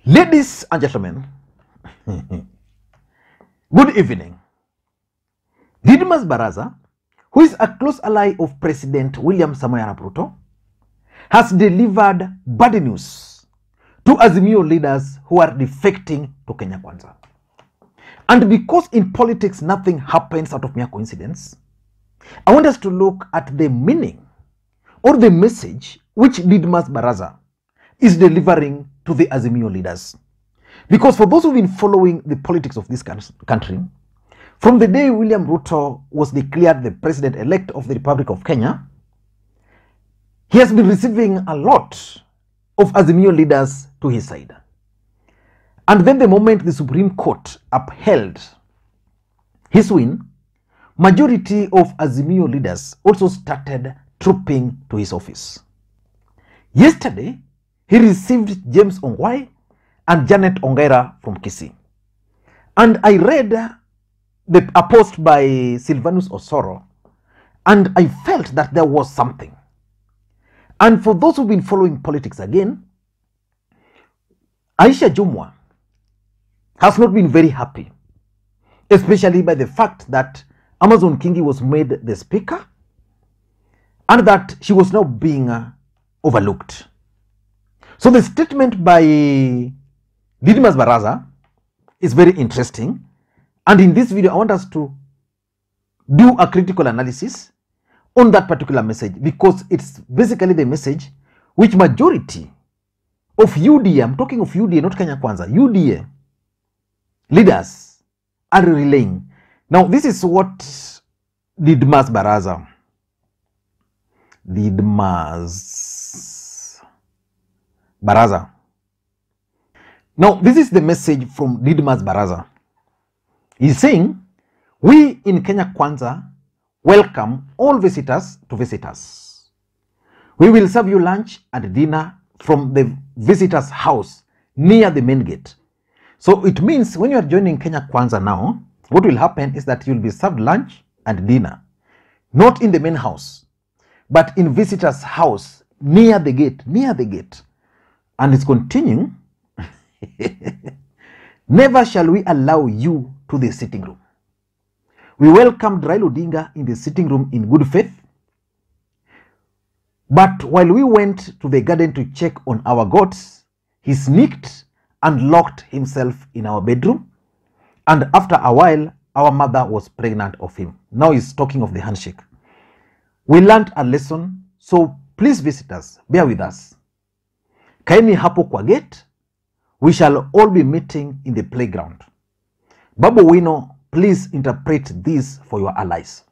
Ladies and gentlemen, good evening. Dismus Barasa, who is a close ally of President William Samoei Arap Ruto, has delivered bad news to Azimio leaders who are defecting to Kenya Kwanza. And because in politics nothing happens out of mere coincidence, I want us to look at the meaning or the message which Dismus Barasa is delivering to the Azimio leaders. Because for those who've been following the politics of this country, from the day William Ruto was declared the president-elect of the Republic of Kenya, he has been receiving a lot of Azimio leaders to his side. And then the moment the Supreme Court upheld his win, majority of Azimio leaders also started trooping to his office. Yesterday, he received James Ongwae and Janet Ongera from Kisii. And I read a post by Sylvanus Osoro, and I felt that there was something. And for those who've been following politics again, Aisha Jumwa has not been very happy, especially by the fact that Amazon Kingi was made the speaker and that she was now being overlooked. So the statement by Dismus Barasa is very interesting, and in this video I want us to do a critical analysis on that particular message, because it's basically the message which majority of UDA, I'm talking of UDA, not Kenya Kwanza, UDA leaders are relaying. Now this is what Dismus Barasa, Now this is the message from Dismus Barasa. He's saying, we in Kenya Kwanza welcome all visitors to visit us. We will serve you lunch and dinner from the visitor's house near the main gate. So it means when you are joining Kenya Kwanza now, what will happen is that you'll be served lunch and dinner, not in the main house, but in visitor's house near the gate, And it's continuing, never shall we allow you to the sitting room. We welcomed Raila Odinga in the sitting room in good faith, but while we went to the garden to check on our goats, he sneaked and locked himself in our bedroom, and after a while, our mother was pregnant of him. Now he's talking of the handshake. We learned a lesson, so please visitors, bear with us. Kaeni hapo kwa gate, we shall all be meeting in the playground. Babu Wino, please interpret this for your allies.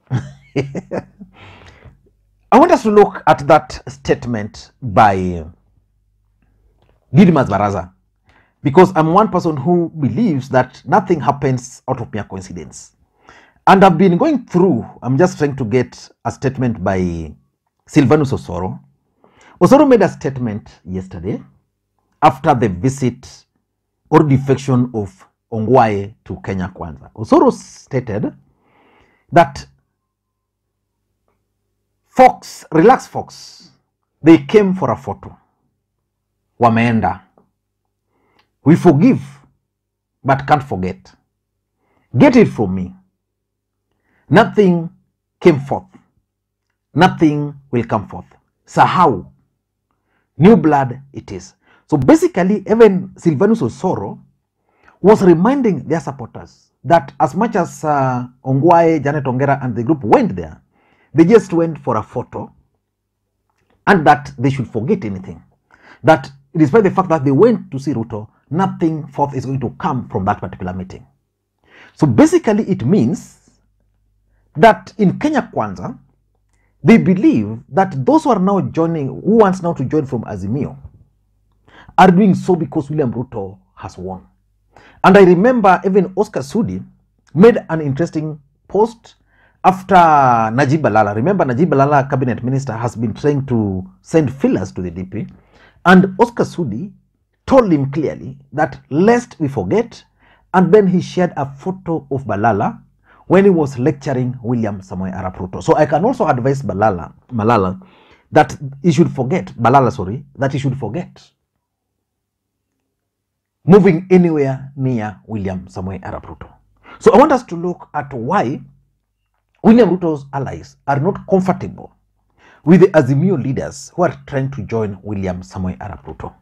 I want us to look at that statement by Dismus Barasa, because I'm one person who believes that nothing happens out of mere coincidence. And I've been going through, I'm just trying to get a statement by Sylvanus Osoro. Osoro made a statement yesterday after the visit or defection of Ongwae to Kenya Kwanza. Osoro stated that relax folks, they came for a photo. Wameenda. We forgive, but can't forget. Get it from me. Nothing came forth. Nothing will come forth. Sahau. New blood it is. So basically, even Sylvanus Osoro was reminding their supporters that as much as Ongwae, Janet Ongera and the group went there, they just went for a photo, and that they should forget anything. That despite the fact that they went to see Ruto, nothing forth is going to come from that particular meeting. So basically it means that in Kenya Kwanza, they believe that those who are now joining, who wants now to join from Azimio, are doing so because William Ruto has won. And I remember even Oscar Sudi made an interesting post after Najib Balala. Remember, Najib Balala, cabinet minister, has been trying to send fillers to the DP. And Oscar Sudi told him clearly that lest we forget, and then he shared a photo of Balala when he was lecturing William Samoei Arap Ruto. So I can also advise Malala that he should forget, that he should forget moving anywhere near William Samoei Arap Ruto. So I want us to look at why William Ruto's allies are not comfortable with the Azimio leaders who are trying to join William Samoei Arap Ruto.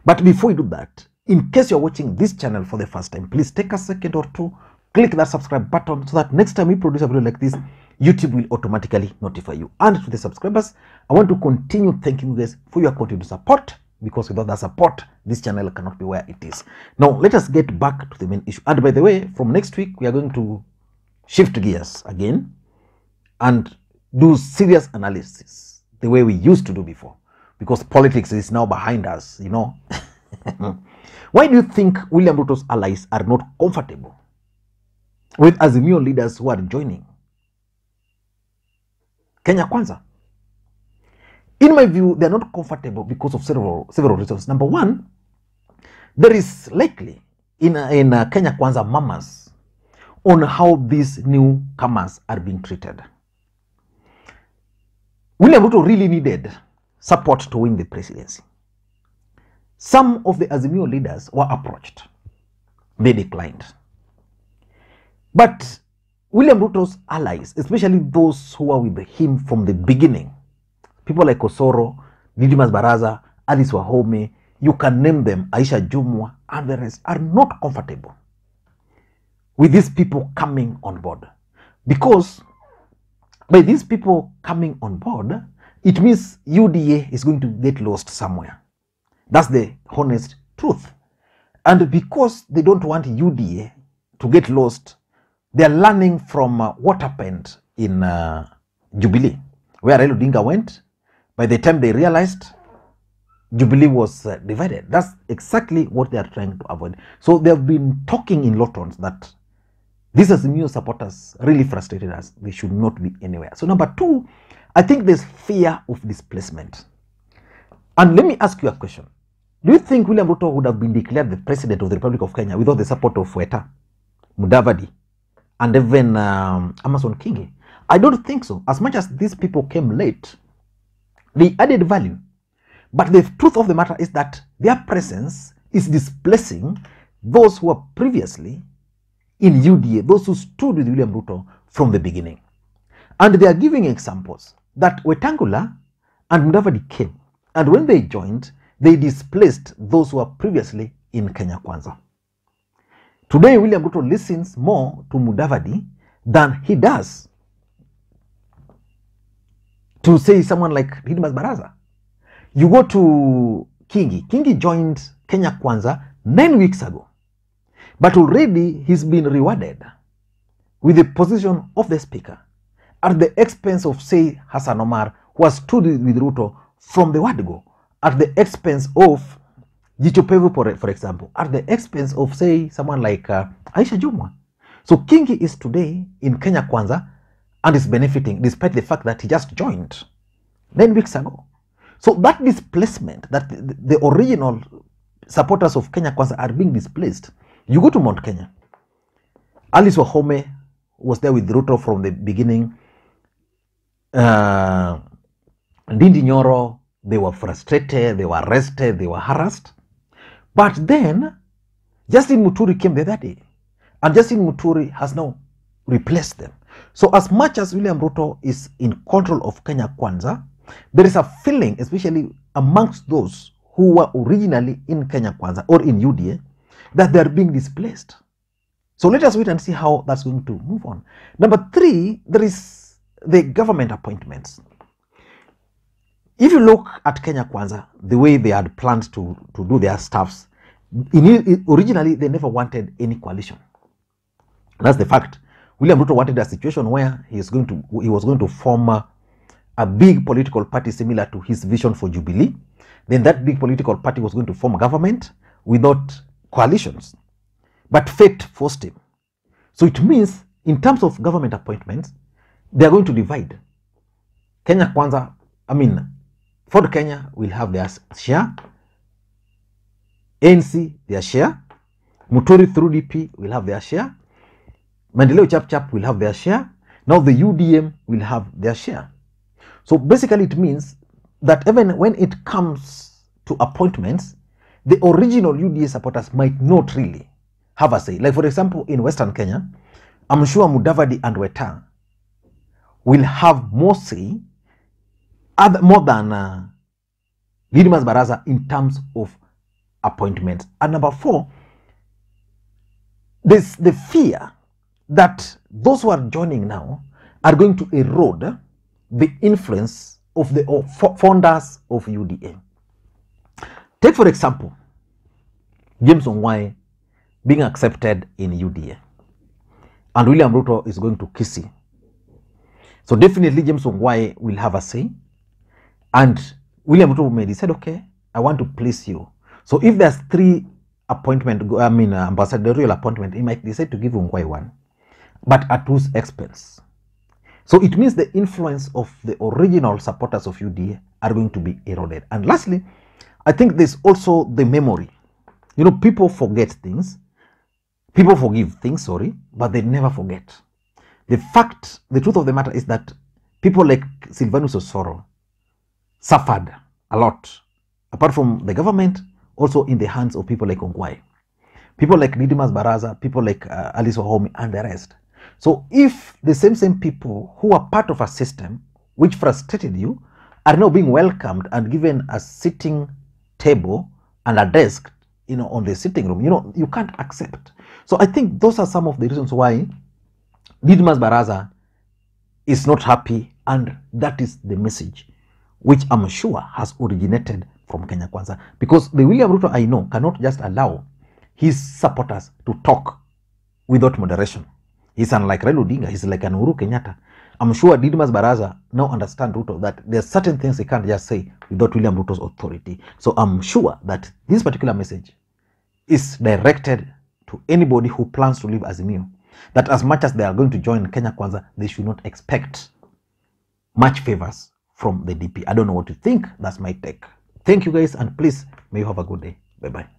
But before we do that, in case you're watching this channel for the first time, please take a second or two, click that subscribe button so that next time we produce a video like this, YouTube will automatically notify you. And to the subscribers, I want to continue thanking you guys for your continued support, because without that support, this channel cannot be where it is. Now, let us get back to the main issue. And by the way, from next week, we are going to shift gears again and do serious analysis the way we used to do before, because politics is now behind us, you know. Why do you think William Ruto's allies are not comfortable with Azimio leaders who are joining Kenya Kwanza? In my view, they are not comfortable because of several reasons. Number one, there is likely in Kenya Kwanza murmurs on how these newcomers are being treated. William Ruto really needed support to win the presidency. Some of the Azimio leaders were approached. They declined. But William Ruto's allies, especially those who were with him from the beginning, people like Osoro, Dismus Barasa, Alice Wahome, you can name them, Aisha Jumwa, and the rest, are not comfortable with these people coming on board. Because by these people coming on board, it means UDA is going to get lost somewhere. That's the honest truth. And because they don't want UDA to get lost, they are learning from what happened in Jubilee, where Raila Odinga went. By the time they realized, Jubilee was divided. That's exactly what they are trying to avoid. So they have been talking in low tones that these Azimio supporters really frustrated us. They should not be anywhere. So number two, I think there's fear of displacement. And let me ask you a question. Do you think William Ruto would have been declared the president of the Republic of Kenya without the support of Weta, Mudavadi, and even Amason Kingi? I don't think so. As much as these people came late, they added value. But the truth of the matter is that their presence is displacing those who were previously in UDA, those who stood with William Ruto from the beginning. And they are giving examples that Wetangula and Mudavadi came, and when they joined, they displaced those who were previously in Kenya Kwanza. Today, William Ruto listens more to Mudavadi than he does to say someone like Dismus Barasa. You go to Kingi. Kingi joined Kenya Kwanza 9 weeks ago. But already he's been rewarded with the position of the speaker at the expense of, say, Hassan Omar, who has stood with Ruto from the word go, at the expense of Jichopevu, for example, at the expense of, say, someone like Aisha Jumwa. So Kingi is today in Kenya Kwanza and is benefiting despite the fact that he just joined 9 weeks ago. So that displacement, that the original supporters of Kenya Kwanza are being displaced. You go to Mount Kenya. Alice Wahome was there with Ruto from the beginning. Ndindi Nyoro, they were frustrated, they were arrested, they were harassed. But then, Justin Muturi came the other day. And Justin Muturi has now replaced them. So as much as William Ruto is in control of Kenya Kwanza, there is a feeling, especially amongst those who were originally in Kenya Kwanza or in UDA, that they are being displaced. So let us wait and see how that's going to move on. Number three, there is the government appointments. If you look at Kenya Kwanza, the way they had planned to do their stuffs, originally they never wanted any coalition. That's the fact. William Ruto wanted a situation where he was going to form a big political party similar to his vision for Jubilee. Then that big political party was going to form a government without coalitions. But fate forced him. So it means, in terms of government appointments, they are going to divide. Kenya Kwanza, Ford Kenya will have their share. ANC, their share. Muturi through DP will have their share. Maendeleo Chap will have their share. Now the UDM will have their share. So basically it means that even when it comes to appointments, the original UDA supporters might not really have a say. Like, for example, in Western Kenya, I'm sure Mudavadi and Weta will have more say, more than Dismus Barasa in terms of appointments. And number 4, there's the fear that those who are joining now are going to erode the influence of the founders of UDA. Take, for example, James Ongwae being accepted in UDA, and William Ruto is going to Kisii. So definitely James Ongwae will have a say, and William Ruto may decide, okay, I want to place you. So if there's 3 ambassadorial appointment, he might decide to give Ongwae 1, but at whose expense? So it means the influence of the original supporters of UDA are going to be eroded. And lastly, I think there's also the memory. You know, people forget things. People forgive things, sorry, but they never forget. The truth of the matter is that people like Silvanus Osoro suffered a lot, apart from the government, also in the hands of people like Ongwae, people like Dismus Barasa, people like Alice Wahome, and the rest. So if the same people who are part of a system which frustrated you are now being welcomed and given a sitting table and a desk, you know, on the sitting room, you know, you can't accept. So I think those are some of the reasons why Dismus Barasa is not happy, and that is the message which I'm sure has originated from Kenya Kwanza, because the William Ruto I know cannot just allow his supporters to talk without moderation. He's unlike Raila Odinga, he's like an Uhuru Kenyatta. I'm sure Dismus Barasa now understand Ruto that there are certain things he can't just say without William Ruto's authority. So I'm sure that this particular message is directed to anybody who plans to leave Azimio, that as much as they are going to join Kenya Kwanza, they should not expect much favors from the DP. I don't know what you think. That's my take. Thank you guys, and please, may you have a good day. Bye-bye.